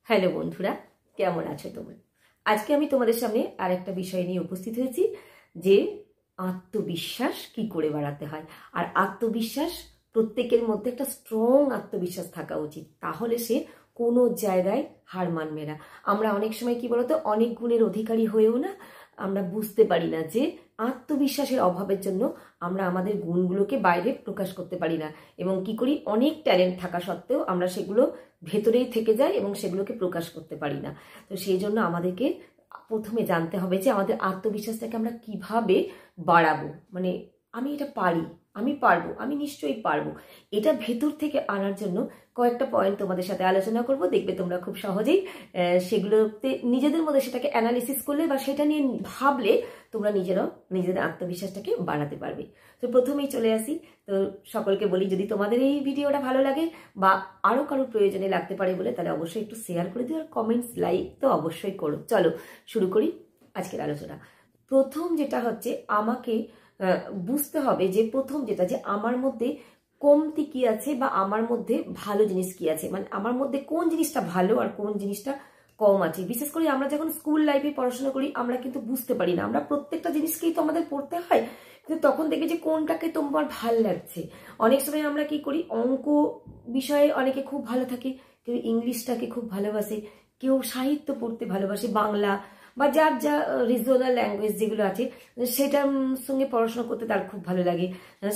Hello বন্ধুরা, কেমন আছো তোমরা? আজকে আমি তোমাদের সামনে আর একটা বিষয় নিয়ে উপস্থিত হয়েছি যে আত্মবিশ্বাস কি করে বাড়াতে হয়। আর আত্মবিশ্বাস প্রত্যেকের মধ্যে একটা স্ট্রং আত্মবিশ্বাস থাকা উচিত, তাহলে সে কোনো জায়গায় হার মানবে না। আমরা অনেক সময় কি বলতো, অনেক গুণের অধিকারী হয়েও না আমরা বুঝতে পারি না যে আত্মবিশ্বাসের অভাবের জন্য আমরা আমাদের গুণগুলোকে বাইরে প্রকাশ করতে পারি না, এবং কি করি, অনেক ট্যালেন্ট থাকা সত্ত্বেও আমরা সেগুলো ভেতরেই থেকে যায় এবং সেগুলোকে প্রকাশ করতে পারি না। তো সেই জন্য আমাদেরকে প্রথমে জানতে হবে যে আমাদের আত্মবিশ্বাসটাকে আমরা কিভাবে বাড়াবো। মানে আমি এটা পারি, আমি পারবো, আমি নিশ্চয়ই পারবো, এটা ভেতর থেকে আনার জন্য কয়েকটা পয়েন্ট তোমাদের সাথে আলোচনা করব। দেখবে তোমরা খুব সহজেই সেগুলোতে নিজেদের মধ্যে সেটাকে অ্যানালিসিস করলে বা সেটা নিয়ে ভাবলে তোমরা নিজেরাও নিজেদের আত্মবিশ্বাসটাকে বাড়াতে পারবে। তো প্রথমেই চলে আসি। তো সকলকে বলি, যদি তোমাদের এই ভিডিওটা ভালো লাগে বা আরও কারোর প্রয়োজনে লাগতে পারে বলে, তাহলে অবশ্যই একটু শেয়ার করে দিও, আর কমেন্টস লাইক তো অবশ্যই করো। চলো শুরু করি আজকের আলোচনা। প্রথম যেটা হচ্ছে, আমাকে বুঝতে হবে যে প্রথম যেটা, যে আমার মধ্যে কমতি কি আছে বা আমার মধ্যে ভালো জিনিস কি আছে, মানে আমার মধ্যে কোন জিনিসটা ভালো আর কোন জিনিসটা কম আছে। বিশেষ করে আমরা যখন স্কুল লাইফে পড়াশোনা করি আমরা কিন্তু বুঝতে পারি না, আমরা প্রত্যেকটা জিনিসকেই তো আমাদের পড়তে হয়, কিন্তু তখন দেখবে যে কোনটাকে তোমার ভাল লাগছে। অনেক সময় আমরা কি করি, অঙ্ক বিষয়ে অনেকে খুব ভালো থাকে, কেউ ইংলিশটাকে খুব ভালোবাসে, কেউ সাহিত্য পড়তে ভালোবাসে, বাংলা বা যার যা রিজনাল ল্যাঙ্গুয়েজ যেগুলো আছে সেটার সঙ্গে পড়াশোনা করতে তার খুব ভালো লাগে,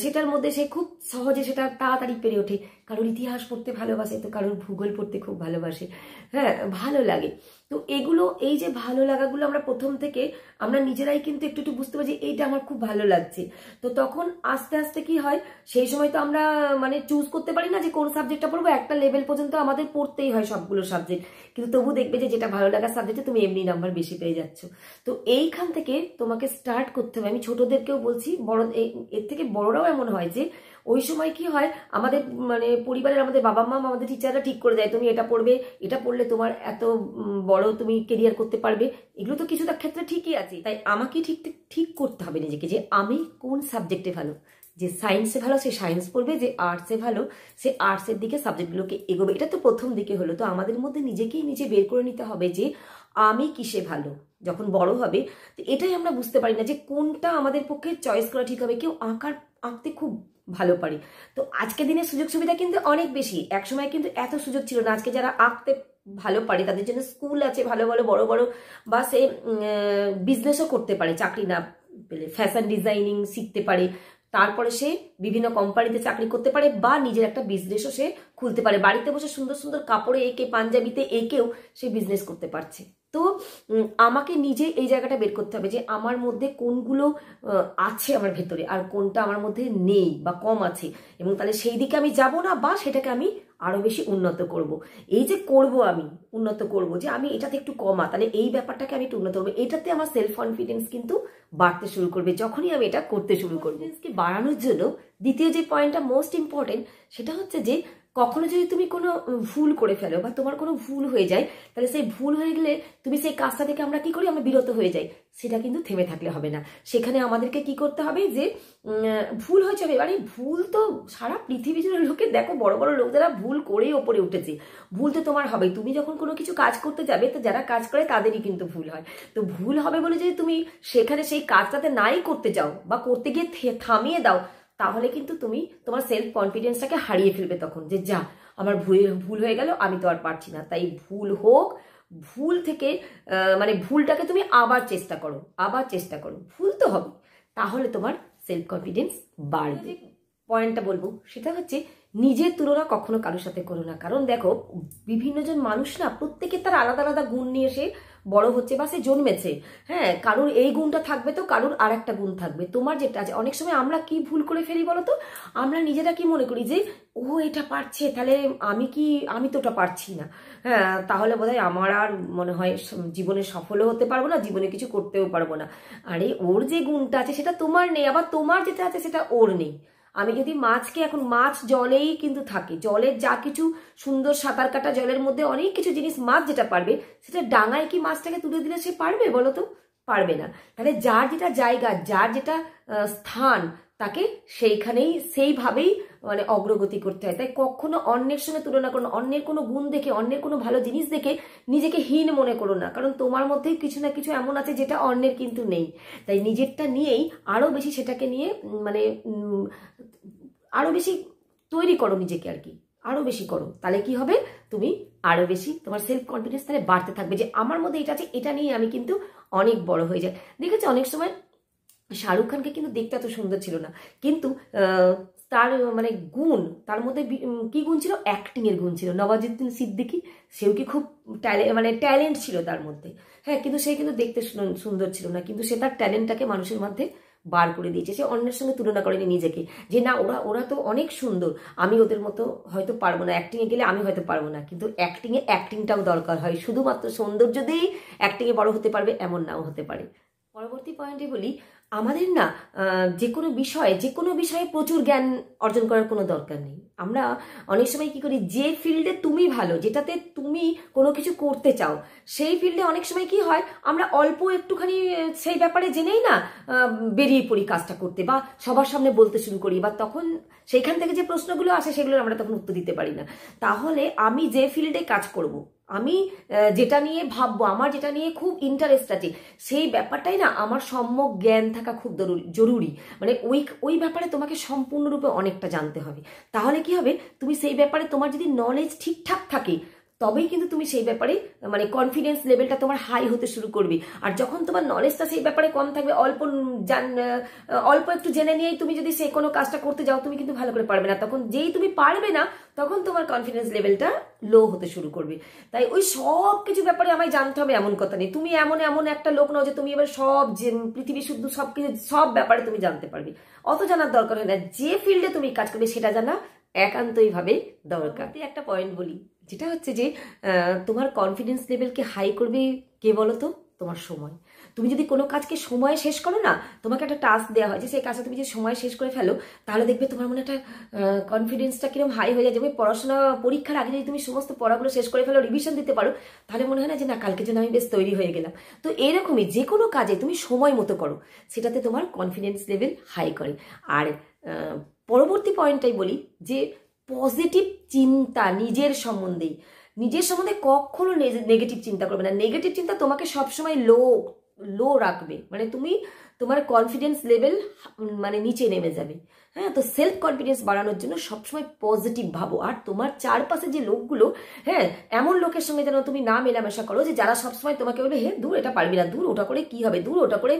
সেটার মধ্যে সে খুব সহজে সেটা তাড়াতাড়ি পেরে ওঠে। কারোর ইতিহাস পড়তে ভালোবাসে, তো কারোর ভূগোল পড়তে খুব ভালোবাসে। হ্যাঁ, ভালো লাগে। তো এগুলো, এই যে ভালো লাগাগুলো আমরা প্রথম থেকে আমরা নিজেরাই কিন্তু একটু একটু বুঝতে পারি যে এইটা আমার খুব ভালো লাগছে। তো তখন আস্তে আস্তে কি হয়, সেই সময় তো আমরা মানে চুজ করতে পারি না যে কোন সাবজেক্টটা পড়বো, একটা লেভেল পর্যন্ত আমাদের পড়তেই হয় সবগুলো সাবজেক্ট, কিন্তু তবু দেখবে যে যেটা ভালো লাগার সাবজেক্টে তুমি এমনি নাম্বার বেশি পেয়ে যাচ্ছ। তো এইখান থেকে তোমাকে স্টার্ট করতে হবে। আমি ছোটদেরকেও বলছি, এর থেকে বড়রাও এমন হয় যে ওই সময় কি হয়, আমাদের মানে পরিবারের আমাদের বাবা মা, আমাদের টিচাররা ঠিক করে দেয় তুমি এটা পড়বে, এটা পড়লে তোমার এত বড় তুমি কেরিয়ার করতে পারবে। এগুলো তো কিছুটা ক্ষেত্রে ঠিকই আছে, তাই আমাকে ঠিক করতে হবে নিজেকে যে আমি কোন সাবজেক্টে ভালো। যে সায়েন্সে ভালো সে সায়েন্স পড়বে, যে আর্টসে ভালো সে আর্টসের দিকে সাবজেক্টগুলোকে এগোবে। এটা তো প্রথম দিকে হলো। তো আমাদের মধ্যে নিজেকেই নিজে বের করে নিতে হবে যে আমি কিসে ভালো। যখন বড় হবে, তো এটাই আমরা বুঝতে পারি না যে কোনটা আমাদের পক্ষে চয়েস করা ঠিক হবে। কেউ আঁকতে খুব ভালো পারে, তো আজকের দিনে সুযোগ সুবিধা কিন্তু অনেক বেশি, একসময় কিন্তু এত সুযোগ ছিল না। আজকে যারা আঁকতে ভালো পারে তাদের জন্য স্কুল আছে ভালো ভালো বড় বড়, বা সে বিজনেসও করতে পারে, চাকরি না পেলে ফ্যাশন ডিজাইনিং শিখতে পারে, তারপরে সে বিভিন্ন কোম্পানিতে চাকরি করতে পারে, বা নিজের একটা বিজনেসও সে খুলতে পারে। বাড়িতে বসে সুন্দর সুন্দর কাপড়ে এঁকে, পাঞ্জাবিতে এঁকেও সে বিজনেস করতে পারছে। তো আমাকে নিজে এই জায়গাটা বের করতে হবে যে আমার মধ্যে কোনগুলো আছে আমার ভেতরে, আর কোনটা আমার মধ্যে নেই বা কম আছে, এবং তাহলে সেই দিকে আমি যাব না, বা সেটাকে আমি আরো বেশি উন্নত করব। এই যে করব, আমি উন্নত করব, যে আমি এটাতে একটু কমা, তাহলে এই ব্যাপারটাকে আমি একটু উন্নত করবো, এটাতে আমার সেলফ কনফিডেন্স কিন্তু বাড়তে শুরু করবে যখনই আমি এটা করতে শুরু করবো। বাড়ানোর জন্য দ্বিতীয় যে পয়েন্টটা মোস্ট ইম্পর্টেন্ট, সেটা হচ্ছে যে কখনো যদি তুমি কোনো ভুল করে ফেলো বা তোমার কোনো ভুল হয়ে যায়, তাহলে সেই ভুল হয়ে গেলে তুমি সেই কাজটা থেকে আমরা কি করি, আমরা বিরত হয়ে যাই। সেটা কিন্তু থেমে থাকলে হবে না, সেখানে আমাদেরকে কি করতে হবে যে ভুল হয়েছে, এবারে ভুল তো সারা পৃথিবী জুড়ে লোকে দেখো, বড় বড় লোক যারা ভুল করেই ওপরে উঠেছে, ভুল তো তোমার হবে। তুমি যখন কোনো কিছু কাজ করতে যাবে, তো যারা কাজ করে তাদেরই কিন্তু ভুল হয়। তো ভুল হবে বলে যদি তুমি সেখানে সেই কাজটাতে নাই করতে যাও বা করতে গিয়ে থামিয়ে দাও, তাহলে কিন্তু তুমি তোমার সেলফ কনফিডেন্সটাকে হারিয়ে ফেলবে তখন, যে যা আমার ভুল হয়ে গেল, আমি তো আর পারছি না। তাই ভুল হোক, ভুল থেকে মানে ভুলটাকে তুমি আবার চেষ্টা করো, ভুল তো হবে, তাহলে তোমার সেলফ কনফিডেন্স বাড়বে। পয়েন্টটা বলবো সেটা হচ্ছে, নিজের তুলনা কখনো কারোর সাথে করো না। কারণ দেখো, বিভিন্ন জন মানুষ না, প্রত্যেকের তার আলাদা আলাদা গুণ নিয়ে এসে বড় হচ্ছে বা সে জন্মেছে। হ্যাঁ, কারোর এই গুণটা থাকবে, তো কারোর আর একটা গুণ থাকবে। তোমার যেটা আছে, অনেক সময় আমরা কি ভুল করে ফেলি বলতো, আমরা নিজেরা কি মনে করি যে ও এটা পারছে, তাহলে আমি তো ওটা পারছি না, হ্যাঁ তাহলে বোধহয় আমার আর মনে হয় জীবনে সফলও হতে পারবো না, জীবনে কিছু করতেও পারবো না। আরে ওর যে গুণটা আছে সেটা তোমার নেই, আবার তোমার যেটা আছে সেটা ওর নেই। আমি যদি মাছকে, এখন মাছ জলেই কিন্তু থাকে, জলের যা কিছু সুন্দর সাঁতার কাটা জলের মধ্যে অনেক কিছু জিনিস মাছ যেটা পারবে, সেটা ডাঙায় কি মাছটাকে তুলে দিলে সে পারবে বলো তো? পারবে না। তাহলে যার যেটা জায়গা, যার যেটা স্থান, তাকে সেইভাবেই মানে অগ্রগতি করতে হয়। তাই কখনো অন্যের সঙ্গে তুলনা করো না, অন্যের কোনো গুণ দেখে, অন্যের কোনো ভালো জিনিস দেখে নিজেকে হীন মনে করো না, কারণ তোমার মধ্যেই কিছু না কিছু এমন আছে যেটা অন্যের কিন্তু নেই। তাই নিজেরটা নিয়েই আরো বেশি সেটাকে নিয়ে মানে আরো বেশি তৈরি করো নিজেকে, আর কি আরো বেশি করো। তাহলে কি হবে, তুমি আরো বেশি তোমার সেলফ কনফিডেন্স তাহলে বাড়তে থাকবে, যে আমার মধ্যে এটা আছে, এটা নিয়ে আমি কিন্তু অনেক বড় হয়ে যায়। দেখেছি অনেক সময় শাহরুখ খানকে কিন্তু দেখতে এত সুন্দর ছিল না, কিন্তু তার মানে গুণ, তার মধ্যে কি গুণ ছিল, অ্যাক্টিং এর গুণ ছিল। নওয়াজুদ্দিন সিদ্দিকী, সেও কি খুব ট্যালেন্ট ছিল তার মধ্যে, হ্যাঁ, কিন্তু সে কিন্তু দেখতে সুন্দর ছিল না, কিন্তু সে তার ট্যালেন্টটাকে মানুষের মধ্যে বার করে দিয়েছে। সে অন্যের সঙ্গে তুলনা করেনি নিজেকে, যে না ওরা তো অনেক সুন্দর, আমি ওদের মতো হয়তো পারবো না, অ্যাক্টিংয়ে গেলে আমি হয়তো পারবো না। কিন্তু অ্যাক্টিংটাও দরকার হয়, শুধুমাত্র সৌন্দর্য দিয়েই অ্যাক্টিংয়ে বড় হতে পারবে এমন নাও হতে পারে। পরবর্তী পয়েন্টে বলি, আমাদের না যে কোনো বিষয়ে প্রচুর জ্ঞান অর্জন করার কোনো দরকার নেই। আমরা অনেক সময় কি করি, যে ফিল্ডে তুমি ভালো, যেটাতে তুমি কোনো কিছু করতে চাও, সেই ফিল্ডে অনেক সময় কি হয়, আমরা অল্প একটুখানি সেই ব্যাপারে জেনেই না বেরিয়ে পড়ি কাজটা করতে, বা সবার সামনে বলতে শুরু করি, বা তখন সেইখান থেকে যে প্রশ্নগুলো আসে সেগুলোর আমরা তখন উত্তর দিতে পারি না। তাহলে আমি যে ফিল্ডে কাজ করব, আমি যেটা নিয়ে ভাববো, আমার যেটা নিয়ে খুব ইন্টারেস্ট আছে, সেই ব্যাপারটাই না আমার সম্যক জ্ঞান থাকা খুব জরুরি। মানে ওই ব্যাপারে তোমাকে সম্পূর্ণরূপে অনেকটা জানতে হবে। তাহলে কি হবে, তুমি সেই ব্যাপারে তোমার যদি নলেজ ঠিকঠাক থাকে, তবেই কিন্তু তুমি সেই ব্যাপারে মানে কনফিডেন্স লেভেলটা তোমার হাই হতে শুরু করবে। আর যখন তোমার নলেজটা সেই ব্যাপারে কম থাকবে, অল্প একটু জেনে নিয়েই তুমি যদি সেই কোনো কাজটা করতে যাও, তুমি কিন্তু ভালো করে পারবে না। তখন যেই তুমি পারবে না, তখন তোমার কনফিডেন্স লেভেলটা লো হতে শুরু করবে। তাই ওই সব কিছু ব্যাপারে আমায় জানতে হবে এমন কথা নেই। তুমি এমন একটা লোক নাও যে তুমি এবার সব যে পৃথিবী শুদ্ধ সবকিছু সব ব্যাপারে তুমি জানতে পারবে, অত জানার দরকার হয় না। যে ফিল্ডে তুমি কাজ করবে সেটা জানা একান্তই ভাবে দরকার। একটা পয়েন্ট বলি, যেটা হচ্ছে যে তোমার কনফিডেন্স লেভেলকে হাই করবে কে বলো তো, তোমার সময়। তুমি যদি কোনো কাজকে সময়ে শেষ করো না, তোমাকে একটা টাস্ক দেওয়া হয় যে সেই কাজটা তুমি যদি সময় শেষ করে ফেলো, তাহলে দেখবে তোমার মনে একটা কনফিডেন্সটা কিরকম হাই হয়ে যায়। যেমন পড়াশোনা পরীক্ষার আগে যদি তুমি সমস্ত পড়াগুলো শেষ করে ফেলো, রিভিশন দিতে পারো, তাহলে মনে হয় না যে না কালকের জন্য আমি বেশ তৈরি হয়ে গেলাম। তো এরকমই যে কোনো কাজে তুমি সময় মতো করো, সেটাতে তোমার কনফিডেন্স লেভেল হাই করে। আর পরবর্তী পয়েন্টটাই বলি, যে পজিটিভ চিন্তা নিজের সম্বন্ধে কখনো নেগেটিভ চিন্তা করবে না। নেগেটিভ চিন্তা তোমাকে সবসময় লো রাখবে, মানে তোমার কনফিডেন্স লেভেল মানে নিচে নেমে যাবে। হ্যাঁ, তো সেলফ কনফিডেন্স বাড়ানোর জন্য সবসময় পজিটিভ ভাবো। আর তোমার চারপাশে যে লোকগুলো, হ্যাঁ, এমন লোকের সঙ্গে যেন তুমি না মেলামেশা করো যে যারা সবসময় তোমাকে বলবে হ্যাঁ দূর এটা পারবি না, দূর ওটা করে কি হবে, দূর ওটা করে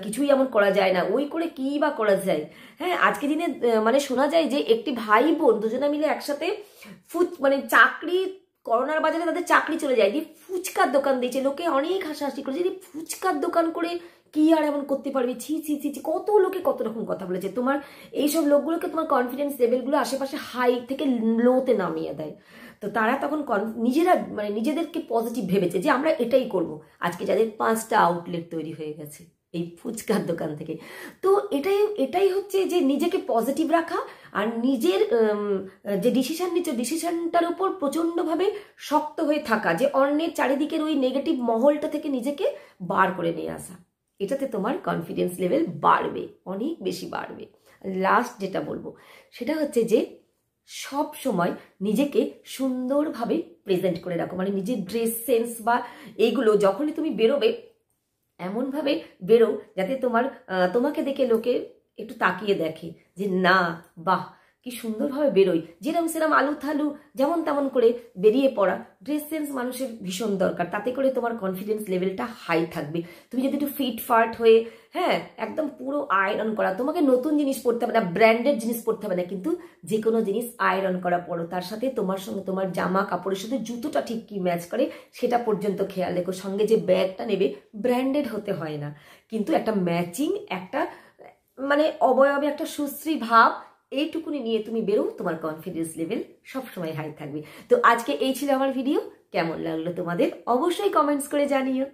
কিছুই এমন করা যায় না, ওই করে কি বা করা যায়। হ্যাঁ, আজকে দিনে মানে শোনা যায় যে একটি ভাই বোন দুজনে মিলে একসাথে মানে চাকরি, করোনার বাজারে তাদের চাকরি চলে যায়, দিয়ে ফুচকার দোকান দিয়েছে, লোকে অনেক হাসাহাসি করেছে যে ফুচকার দোকান করে কি আর এমন করতে পারবি, ছি ছি ছি ছি, কত লোকে কত রকম কথা বলেছে। তোমার এইসব লোকগুলোকে তোমার কনফিডেন্স লেভেলগুলো আশেপাশে হাই থেকে লোতে নামিয়ে দেয়। তো তারা তখন মানে নিজেদেরকে পজিটিভ ভেবেছে যে আমরা এটাই করব। আজকে যাদের 5টা আউটলেট তৈরি হয়ে গেছে এই ফুচকার দোকান থেকে। তো এটাই হচ্ছে যে নিজেকে পজিটিভ রাখা, আর নিজের যে ডিসিশনটার উপর প্রচন্ডভাবে শক্ত হয়ে থাকা, যে অন্যের চারিদিকের ওই নেগেটিভ মহলটা থেকে নিজেকে বার করে নিয়ে আসা, এটাতে তোমার কনফিডেন্স লেভেল বাড়বে, অনেক বেশি বাড়বে। লাস্ট যেটা বলবো সেটা হচ্ছে যে সব সময় নিজেকে সুন্দরভাবে প্রেজেন্ট করে রাখো। মানে নিজের ড্রেস সেন্স বা এইগুলো যখনই তুমি বেরোবে, এমনভাবে বেরো যাতে তোমাকে দেখে লোকে একটু তাকিয়ে দেখে যে না বাহ কি সুন্দরভাবে বেরোই, যেরম সেরম আলু থালু যেমন তেমন করে বেরিয়ে পড়া। ড্রেস সেন্স মানুষের ভীষণ দরকার, তাতে করে তোমার কনফিডেন্স লেভেলটা হাই থাকবে। তুমি যদি একটু ফিটফাট হয়ে, হ্যাঁ, একদম পুরো আয়রন করা, তোমাকে নতুন জিনিস পরতে হবে না, ব্র্যান্ডেড জিনিস পরতে হবে না, কিন্তু যে কোনো জিনিস আয়রন করা পরো, তার সাথে তোমার সঙ্গে তোমার জামা কাপড়ের সাথে জুতোটা ঠিক কি ম্যাচ করে সেটা পর্যন্ত খেয়াল রেখো। সঙ্গে যে ব্যাগটা নেবে ব্র্যান্ডেড হতে হয় না, কিন্তু একটা ম্যাচিং, একটা মানে অবয়বে একটা সুশ্রী ভাব, এইটুকুনি নিয়ে তুমি বেরো, তোমার কনফিডেন্স লেভেল সবসময় হাই থাকবে। তো আজকে এই ছিল আমার ভিডিও। কেমন লাগলো তোমাদের অবশ্যই কমেন্টস করে জানিও।